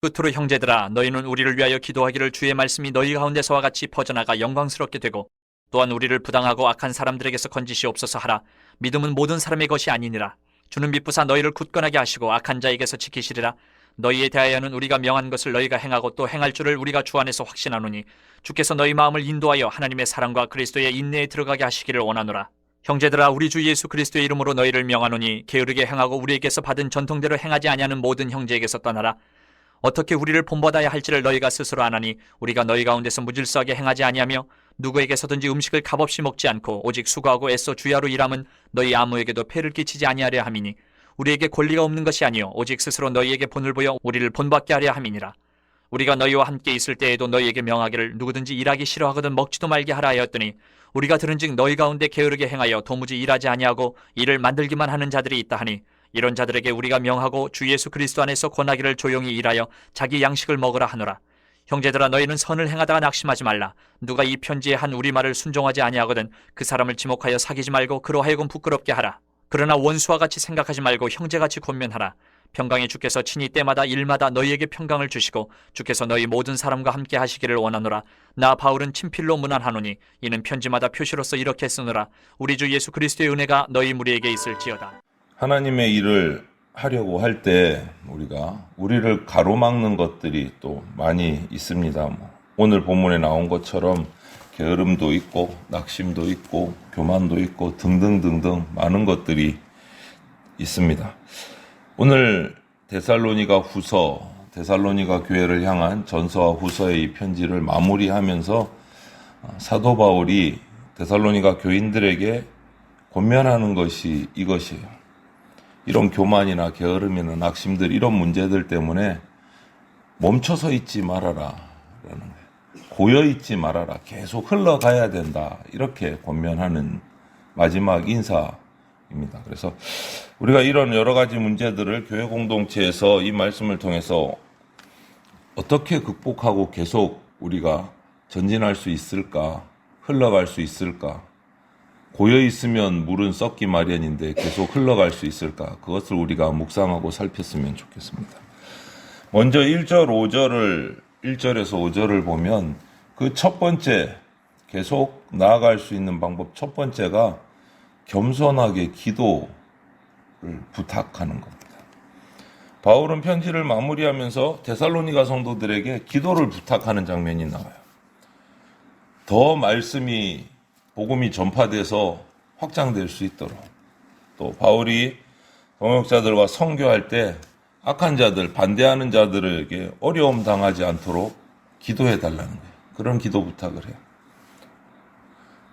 끝으로 형제들아, 너희는 우리를 위하여 기도하기를 주의 말씀이 너희 가운데서와 같이 퍼져나가 영광스럽게 되고 또한 우리를 부당하고 악한 사람들에게서 건지시옵소서 하라. 믿음은 모든 사람의 것이 아니니라. 주는 미쁘사 너희를 굳건하게 하시고 악한 자에게서 지키시리라. 너희에 대하여는 우리가 명한 것을 너희가 행하고 또 행할 줄을 우리가 주 안에서 확신하노니 주께서 너희 마음을 인도하여 하나님의 사랑과 그리스도의 인내에 들어가게 하시기를 원하노라. 형제들아, 우리 주 예수 그리스도의 이름으로 너희를 명하노니 게으르게 행하고 우리에게서 받은 전통대로 행하지 아니하는 모든 형제에게서 떠나라. 어떻게 우리를 본받아야 할지를 너희가 스스로 아나니 우리가 너희 가운데서 무질서하게 행하지 아니하며 누구에게서든지 음식을 값없이 먹지 않고 오직 수고하고 애써 주야로 일함은 너희 아무에게도 폐를 끼치지 아니하려 함이니 우리에게 권리가 없는 것이 아니요 오직 스스로 너희에게 본을 보여 우리를 본받게 하려 함이니라. 우리가 너희와 함께 있을 때에도 너희에게 명하기를 누구든지 일하기 싫어하거든 먹지도 말게 하라 하였더니 우리가 들은즉 너희 가운데 게으르게 행하여 도무지 일하지 아니하고 일을 만들기만 하는 자들이 있다 하니 이런 자들에게 우리가 명하고 주 예수 그리스도 안에서 권하기를 조용히 일하여 자기 양식을 먹으라 하노라. 형제들아, 너희는 선을 행하다가 낙심하지 말라. 누가 이 편지에 한 우리 말을 순종하지 아니하거든 그 사람을 지목하여 사귀지 말고 그로 하여금 부끄럽게 하라. 그러나 원수와 같이 생각하지 말고 형제같이 권면하라. 평강의 주께서 친히 때마다 일마다 너희에게 평강을 주시고 주께서 너희 모든 사람과 함께 하시기를 원하노라. 나 바울은 친필로 문안하노니 이는 편지마다 표시로서 이렇게 쓰노라. 우리 주 예수 그리스도의 은혜가 너희 무리에게 있을지어다. 하나님의 일을 하려고 할 때 우리를 가로막는 것들이 또 많이 있습니다. 오늘 본문에 나온 것처럼 게으름도 있고 낙심도 있고 교만도 있고 등등등등 많은 것들이 있습니다. 오늘 데살로니가 교회를 향한 전서와 후서의 이 편지를 마무리하면서 사도 바울이 데살로니가 교인들에게 권면하는 것이 이것이에요. 이런 교만이나 게으름이나 낙심들, 이런 문제들 때문에 멈춰서 있지 말아라 라는 거예요. 고여 있지 말아라. 계속 흘러가야 된다. 이렇게 권면하는 마지막 인사입니다. 그래서 우리가 이런 여러 가지 문제들을 교회 공동체에서 이 말씀을 통해서 어떻게 극복하고 계속 우리가 전진할 수 있을까? 흘러갈 수 있을까? 고여 있으면 물은 썩기 마련인데 계속 흘러갈 수 있을까? 그것을 우리가 묵상하고 살폈으면 좋겠습니다. 먼저 1절에서 5절을 보면 그 첫 번째, 계속 나아갈 수 있는 방법 첫 번째가 겸손하게 기도를 부탁하는 겁니다. 바울은 편지를 마무리하면서 데살로니가 성도들에게 기도를 부탁하는 장면이 나와요. 더 복음이 전파돼서 확장될 수 있도록, 또 바울이 동역자들과 선교할 때 악한 자들, 반대하는 자들에게 어려움 당하지 않도록 기도해 달라는 거예요. 그런 기도 부탁을 해요.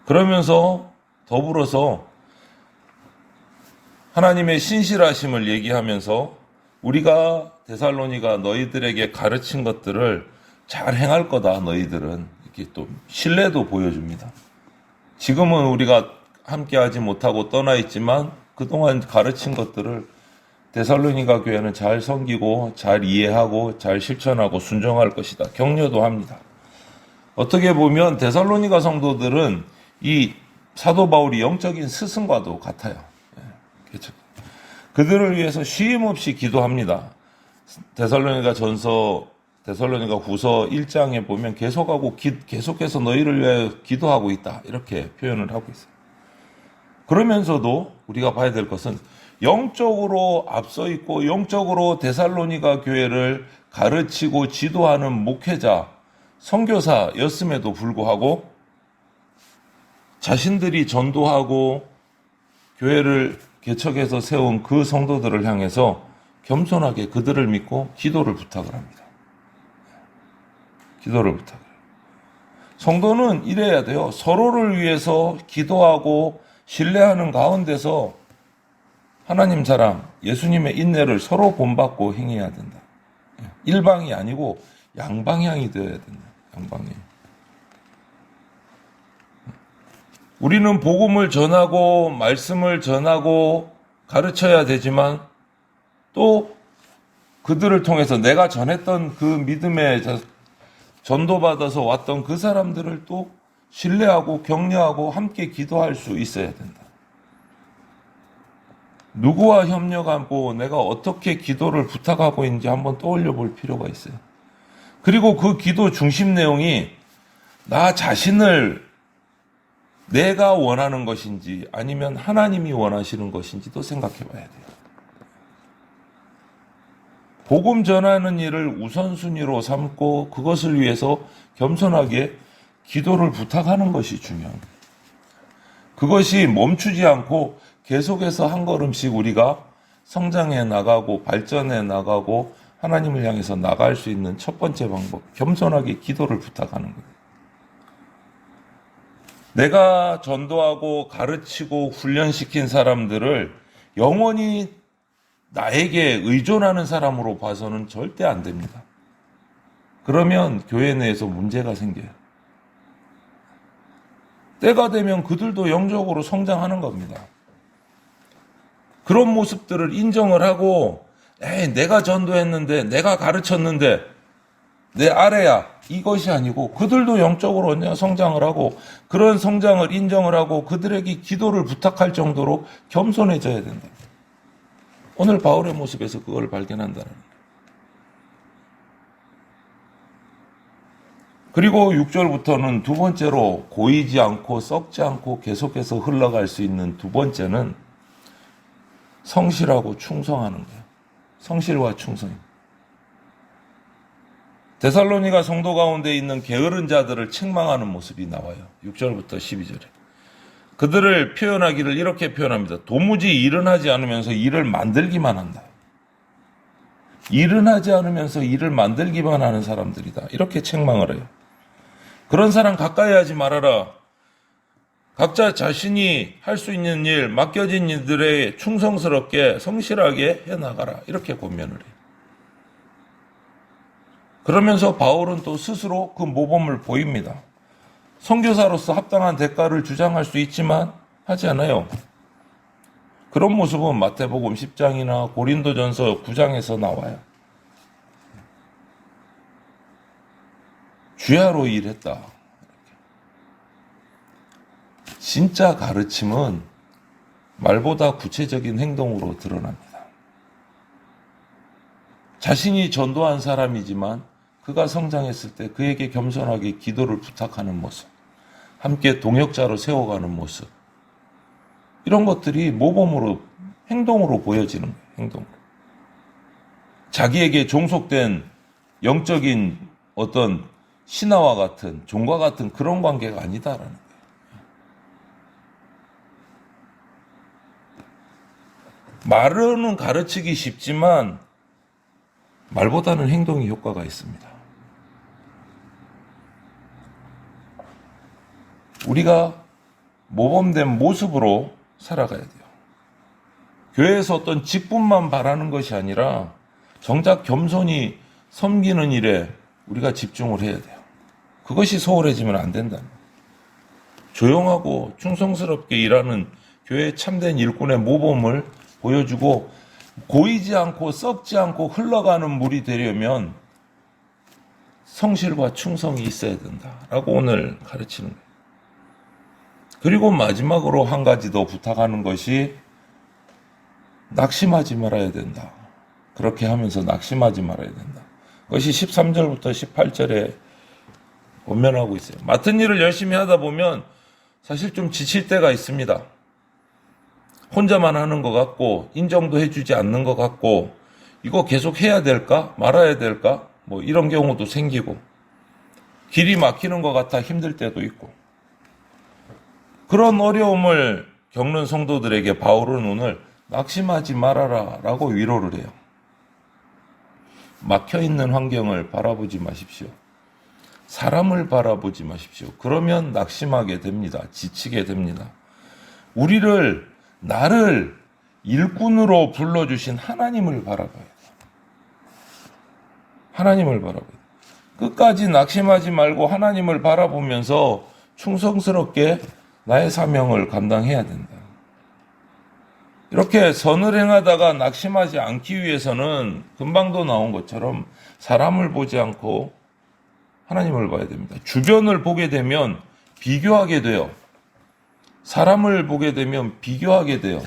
그러면서 더불어서 하나님의 신실하심을 얘기하면서 우리가 데살로니가 너희들에게 가르친 것들을 잘 행할 거다, 너희들은. 이렇게 또 신뢰도 보여줍니다. 지금은 우리가 함께하지 못하고 떠나 있지만 그동안 가르친 것들을 데살로니가 교회는 잘 섬기고 잘 이해하고 잘 실천하고 순종할 것이다. 격려도 합니다. 어떻게 보면 데살로니가 성도들은 이 사도 바울이 영적인 스승과도 같아요. 그렇죠. 그들을 위해서 쉼 없이 기도합니다. 데살로니가 후서 1장에 보면 계속해서 너희를 위하여 기도하고 있다. 이렇게 표현을 하고 있어요. 그러면서도 우리가 봐야 될 것은 영적으로 앞서 있고 영적으로 데살로니가 교회를 가르치고 지도하는 목회자, 선교사였음에도 불구하고 자신들이 전도하고 교회를 개척해서 세운 그 성도들을 향해서 겸손하게 그들을 믿고 기도를 부탁을 합니다. 기도를 부탁해요. 성도는 이래야 돼요. 서로를 위해서 기도하고 신뢰하는 가운데서 하나님 사랑, 예수님의 인내를 서로 본받고 행해야 된다. 일방이 아니고 양방향이 되어야 된다. 양방향. 우리는 복음을 전하고 말씀을 전하고 가르쳐야 되지만 또 그들을 통해서 내가 전했던 그 믿음의 전도받아서 왔던 그 사람들을 또 신뢰하고 격려하고 함께 기도할 수 있어야 된다. 누구와 협력하고 내가 어떻게 기도를 부탁하고 있는지 한번 떠올려 볼 필요가 있어요. 그리고 그 기도 중심 내용이 나 자신을 내가 원하는 것인지 아니면 하나님이 원하시는 것인지도 생각해 봐야 돼요. 복음 전하는 일을 우선순위로 삼고 그것을 위해서 겸손하게 기도를 부탁하는 것이 중요합니다. 그것이 멈추지 않고 계속해서 한 걸음씩 우리가 성장해 나가고 발전해 나가고 하나님을 향해서 나갈 수 있는 첫 번째 방법, 겸손하게 기도를 부탁하는 거예요. 내가 전도하고 가르치고 훈련시킨 사람들을 영원히 나에게 의존하는 사람으로 봐서는 절대 안 됩니다. 그러면 교회 내에서 문제가 생겨요. 때가 되면 그들도 영적으로 성장하는 겁니다. 그런 모습들을 인정을 하고 내가 전도했는데 내가 가르쳤는데 내 아래야 이것이 아니고 그들도 영적으로 성장을 하고 그런 성장을 인정을 하고 그들에게 기도를 부탁할 정도로 겸손해져야 된다. 오늘 바울의 모습에서 그걸 발견한다는 거예요. 그리고 6절부터는 두 번째로 고이지 않고 썩지 않고 계속해서 흘러갈 수 있는 두 번째는 성실하고 충성하는 거예요. 성실과 충성. 데살로니가 성도 가운데 있는 게으른 자들을 책망하는 모습이 나와요. 6절부터 12절에. 그들을 표현하기를 이렇게 표현합니다. 도무지 일은 하지 않으면서 일을 만들기만 한다. 일은 하지 않으면서 일을 만들기만 하는 사람들이다. 이렇게 책망을 해요. 그런 사람 가까이 하지 말아라. 각자 자신이 할 수 있는 일, 맡겨진 일들에 충성스럽게 성실하게 해나가라. 이렇게 권면을 해요. 그러면서 바울은 또 스스로 그 모범을 보입니다. 선교사로서 합당한 대가를 주장할 수 있지만 하지 않아요. 그런 모습은 마태복음 10장이나 고린도전서 9장에서 나와요. 주야로 일했다. 진짜 가르침은 말보다 구체적인 행동으로 드러납니다. 자신이 전도한 사람이지만 그가 성장했을 때 그에게 겸손하게 기도를 부탁하는 모습, 함께 동역자로 세워가는 모습, 이런 것들이 모범으로 행동으로 보여지는 거예요. 행동으로. 자기에게 종속된 영적인 어떤 신하와 같은 종과 같은 그런 관계가 아니다라는 거예요. 말로는 가르치기 쉽지만 말보다는 행동이 효과가 있습니다. 우리가 모범된 모습으로 살아가야 돼요. 교회에서 어떤 직분만 바라는 것이 아니라 정작 겸손히 섬기는 일에 우리가 집중을 해야 돼요. 그것이 소홀해지면 안 된다. 조용하고 충성스럽게 일하는 교회의 참된 일꾼의 모범을 보여주고 고이지 않고 썩지 않고 흘러가는 물이 되려면 성실과 충성이 있어야 된다라고 오늘 가르치는 거예요. 그리고 마지막으로 한 가지 더 부탁하는 것이 낙심하지 말아야 된다. 그렇게 하면서 낙심하지 말아야 된다. 그것이 13절부터 18절에 권면하고 있어요. 맡은 일을 열심히 하다 보면 사실 좀 지칠 때가 있습니다. 혼자만 하는 것 같고 인정도 해주지 않는 것 같고 이거 계속 해야 될까 말아야 될까 뭐 이런 경우도 생기고 길이 막히는 것 같아 힘들 때도 있고 그런 어려움을 겪는 성도들에게 바울은 오늘 낙심하지 말아라 라고 위로를 해요. 막혀있는 환경을 바라보지 마십시오. 사람을 바라보지 마십시오. 그러면 낙심하게 됩니다. 지치게 됩니다. 나를 일꾼으로 불러주신 하나님을 바라봐야 돼요. 하나님을 바라봐야 돼요. 끝까지 낙심하지 말고 하나님을 바라보면서 충성스럽게 나의 사명을 감당해야 된다. 이렇게 선을 행하다가 낙심하지 않기 위해서는 금방도 나온 것처럼 사람을 보지 않고 하나님을 봐야 됩니다. 주변을 보게 되면 비교하게 돼요. 사람을 보게 되면 비교하게 돼요.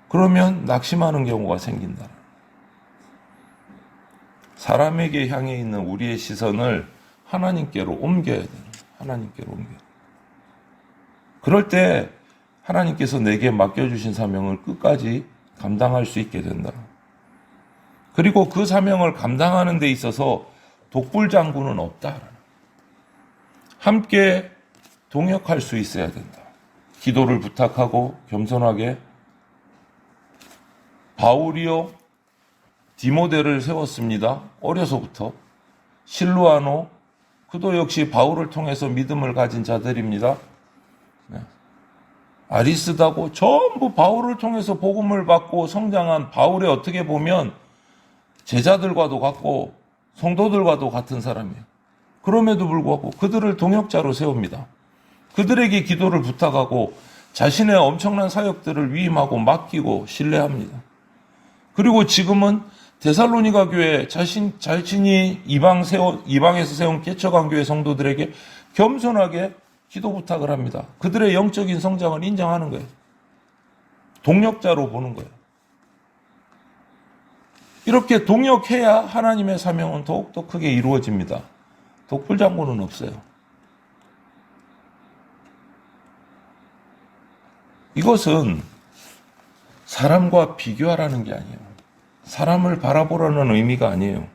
그러면 낙심하는 경우가 생긴다. 사람에게 향해 있는 우리의 시선을 하나님께로 옮겨야 돼요. 하나님께로 옮겨야 돼요. 그럴 때 하나님께서 내게 맡겨주신 사명을 끝까지 감당할 수 있게 된다. 그리고 그 사명을 감당하는 데 있어서 독불장군은 없다. 함께 동역할 수 있어야 된다. 기도를 부탁하고 겸손하게 바울이요 디모데를 세웠습니다. 어려서부터. 실루아노 그도 역시 바울을 통해서 믿음을 가진 자들입니다. 아리스다고 전부 바울을 통해서 복음을 받고 성장한 바울이 어떻게 보면 제자들과도 같고 성도들과도 같은 사람이에요. 그럼에도 불구하고 그들을 동역자로 세웁니다. 그들에게 기도를 부탁하고 자신의 엄청난 사역들을 위임하고 맡기고 신뢰합니다. 그리고 지금은 데살로니가 교회 자신이 이방에서 세운 개척한 교회 성도들에게 겸손하게 기도 부탁을 합니다. 그들의 영적인 성장을 인정하는 거예요. 동역자로 보는 거예요. 이렇게 동역해야 하나님의 사명은 더욱더 크게 이루어집니다. 독불장군은 없어요. 이것은 사람과 비교하라는 게 아니에요. 사람을 바라보라는 의미가 아니에요.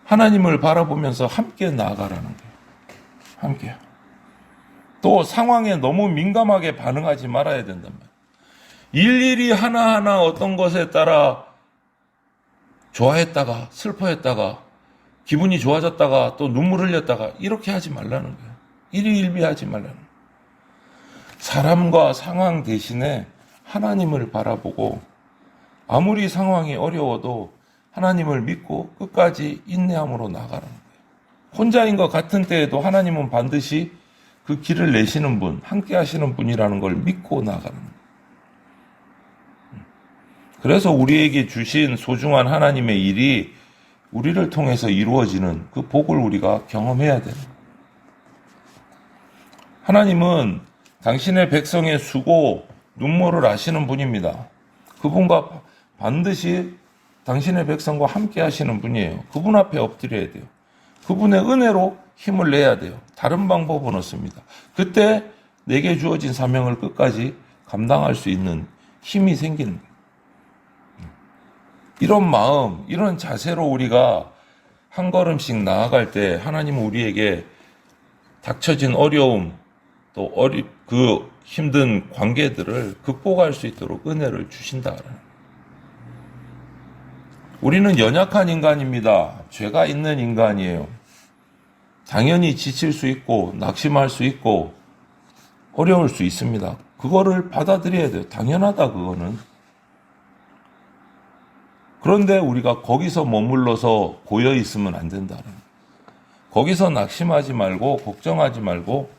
하나님을 바라보면서 함께 나아가라는 거예요. 함께. 또 상황에 너무 민감하게 반응하지 말아야 된단 말이에요. 일일이 하나하나 어떤 것에 따라 좋아했다가 슬퍼했다가 기분이 좋아졌다가 또 눈물 흘렸다가 이렇게 하지 말라는 거예요. 일희일비하지 말라는 거예요. 사람과 상황 대신에 하나님을 바라보고 아무리 상황이 어려워도 하나님을 믿고 끝까지 인내함으로 나가라는 거예요. 혼자인 것 같은 때에도 하나님은 반드시 그 길을 내시는 분, 함께 하시는 분이라는 걸 믿고 나가는 거예요. 그래서 우리에게 주신 소중한 하나님의 일이 우리를 통해서 이루어지는 그 복을 우리가 경험해야 돼요. 하나님은 당신의 백성의 수고, 눈물을 아시는 분입니다. 그분과 반드시 당신의 백성과 함께 하시는 분이에요. 그분 앞에 엎드려야 돼요. 그분의 은혜로 힘을 내야 돼요. 다른 방법은 없습니다. 그때 내게 주어진 사명을 끝까지 감당할 수 있는 힘이 생기는 거예요. 이런 마음, 이런 자세로 우리가 한 걸음씩 나아갈 때 하나님은 우리에게 닥쳐진 어려움, 또 그 힘든 관계들을 극복할 수 있도록 은혜를 주신다. 우리는 연약한 인간입니다. 죄가 있는 인간이에요. 당연히 지칠 수 있고 낙심할 수 있고 어려울 수 있습니다. 그거를 받아들여야 돼요. 당연하다 그거는. 그런데 우리가 거기서 머물러서 고여 있으면 안 된다는 거예요. 거기서 낙심하지 말고 걱정하지 말고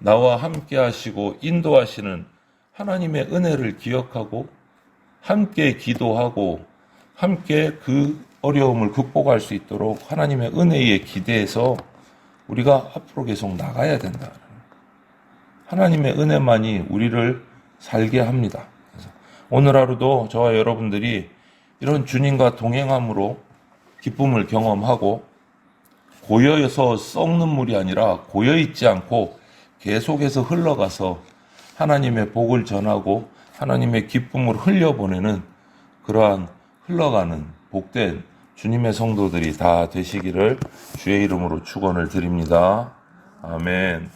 나와 함께 하시고 인도하시는 하나님의 은혜를 기억하고 함께 기도하고 함께 그 어려움을 극복할 수 있도록 하나님의 은혜에 기대해서 우리가 앞으로 계속 나가야 된다. 하나님의 은혜만이 우리를 살게 합니다. 그래서 오늘 하루도 저와 여러분들이 이런 주님과 동행함으로 기쁨을 경험하고 고여서 썩는 물이 아니라 고여있지 않고 계속해서 흘러가서 하나님의 복을 전하고 하나님의 기쁨을 흘려보내는 그러한 흘러가는 복된 주님의 성도들이 다 되시기를 주의 이름으로 축원을 드립니다. 아멘.